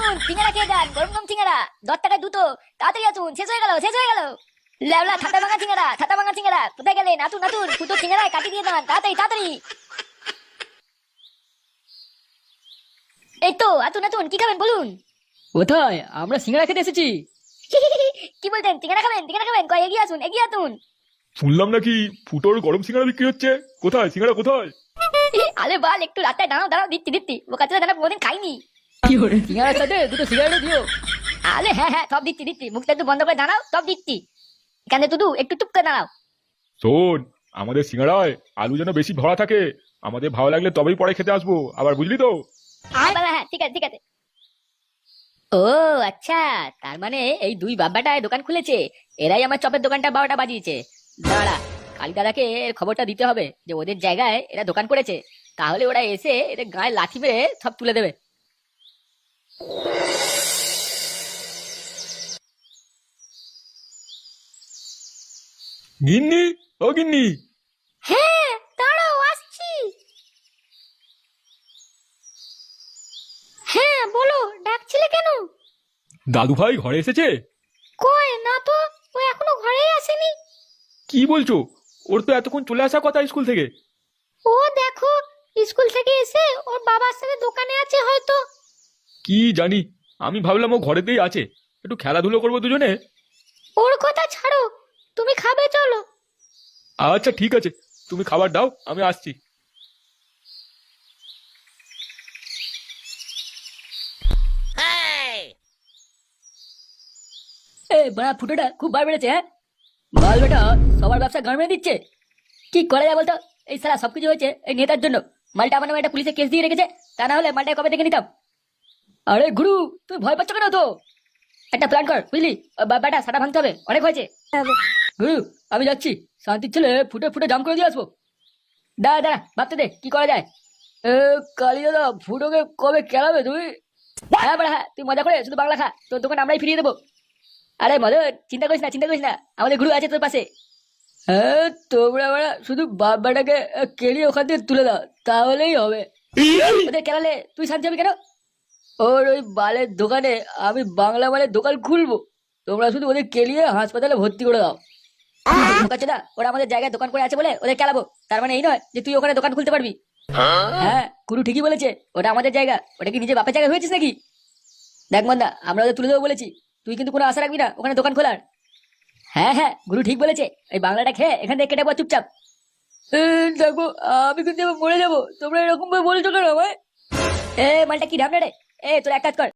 আসুন সিঙ্গারা খেয়ে যান, গরম গরম সিঙ্গারা, 10 টাকা দুটো, তাড়াতাড়ি আসুন, শেষ হয়ে গেল শেষ হয়ে গেল। ল্যাবলা ছাতা ভাঙা সিঙ্গারা, ছাতা ভাঙা সিঙ্গারা, কোথায় গেলেন? আসুন আসুন, দুটো সিঙ্গারায় কাটি দিয়ে দেন, তাড়াতাড়ি তাড়াতাড়ি। এই তো, আসুন আসুন, কি খাবেন বলুন? কোথায়? আমরা সিঙ্গারা খেতে এসেছি। কি বলছেন? সিঙ্গারা খাবেন? সিঙ্গারা খাবেন? কয় এগিয়ে আসুন এগিয়ে আসুন। শুনলাম নাকি ফুটোর গরম সিঙ্গারা বিক্রি হচ্ছে। কোথায় সিঙ্গারা কোথায়? আরে বাল, একটু রাস্তায় দাঁড়াও দাঁড়াও, দিচ্ছি দিচ্ছি, বোকা ছেলে দাঁড়া, কোনোদিন খাইনি। সিঙ্গারার সাথে দুটো সিগারেটও দিও। আরে হ্যাঁ হ্যাঁ, সব দিচ্ছি দিচ্ছি, মুখটা একটু বন্ধ করে দাঁড়াও, সব দিচ্ছি। এখানে শুধু একটু চুপ করে দাঁড়াও। শোন, আমাদের সিঙ্গারায় আলু যেন বেশি ভরা থাকে। আমাদের ভালো লাগলে তবেই পরে খেতে আসবো, আবার বুঝলি তো? হ্যাঁ বাবা, হ্যাঁ ঠিক আছে ঠিক আছে। ও আচ্ছা, তার মানে এই দুই বাব্বাটায় দোকান খুলেছে, এরাই আমার চপের দোকানটা 12টা বাজিয়েছে। দাঁড়া, কালী দাদাকে এর খবরটা দিতে হবে যে ওদের জায়গায় এরা দোকান করেছে, তাহলে ওরা এসে এদের গায়ে লাথি মেরে সব তুলে দেবে। গিন্নি, ও গিন্নি। হ্যাঁ দাঁড়াও, আসছি। হ্যাঁ বলো, ডাকছিলে কেন? দাদু ভাই ঘরে এসেছে? কই না তো, ও এখনো ঘরেই আসেনি। কি বলছো? ওর তো এতক্ষণ চলে আসার কথা স্কুল থেকে। ও দেখো, স্কুল থেকে এসে ওর বাবার সাথে দোকানে আছে হয়তো। কি জানি, আমি ভাবলাম ও ঘরেতেই আছে, একটু খেলাধুলো করবো দুজনে। ওর কথা ছাড়ো, তুমি খাবে চলো। আচ্ছা ঠিক আছে, তুমি খাবার দাও, আমি আসছি। এ বড়া ফুটোটা খুব বার বেড়েছে। হ্যাঁ বল বেটা, সবার ব্যবসা গান মেরে দিচ্ছে। কি করা যায় বলতো? এই সারা সবকিছু হয়েছে এই নেতার জন্য। মালটা আমার নামে একটা পুলিশে কেস দিয়ে রেখেছে, তা না হলে মালটা কবে দেখে নিতাম। আরে গুরু, তুই ভয় পাচ্ছ কেন তো? একটা প্ল্যান কর বুঝলি, বেটা সাটা ভাঙতে হবে, অনেক হয়েছে। গুরু, আমি যাচ্ছি, শান্তির ছেলে ফুটে ফুটে জাম করে দিয়ে আসবো। দাঁড়া দাঁড়া, ভাবতে দে কি করা যায়। এ কালী দাদা, ফুটোকে কবে খেলাবে তুমি? হ্যাঁ বড়া হ্যাঁ, তুই মজা করে শুধু বাংলা খা, তোর দোকান আমরাই ফিরিয়ে দেবো। আরে মদন, চিন্তা করিস না চিন্তা করিস না, আমাদের গুরু আছে তোর পাশে। হ্যাঁ তোমরা বড়া শুধু বাবাটাকে কেড়ে ওখান থেকে তুলে দাও, তাহলেই হবে। ওদের কেলালে তুই শান্তি হবে কেন? ওর ওই বালের দোকানে আমি বাংলা মালের দোকান খুলবো, তোমরা শুধু ওদের কেলিয়ে হাসপাতালে ভর্তি করে দাও। বোকাচোদা, ওরা আমাদের জায়গায় দোকান করে আছে বলে ওদের কেলাবো, তার মানে এই নয় যে তুই ওখানে দোকান খুলতে পারবি। হ্যাঁ গুরু ঠিকই বলেছে, ওটা আমাদের জায়গা, ওটা কি নিজে বাপের জায়গা হয়েছিস নাকি? দেখ মন্দা, আমরা ওদের তুলে দেবো বলেছি, তুই কিন্তু কোনো আশা রাখবি না ওখানে দোকান খোলার। হ্যাঁ হ্যাঁ, গুরু ঠিক বলেছে, এই বাংলাটা খেয়ে এখান থেকে কেটে পড় চুপচাপ। দেখো, আমি কিন্তু এবার মরে যাবো, তোমরা এরকম ভাবে বলছো কেন আমায়? এ মালটা কি ঢামনা রে? এ তোর এক কাজ কর,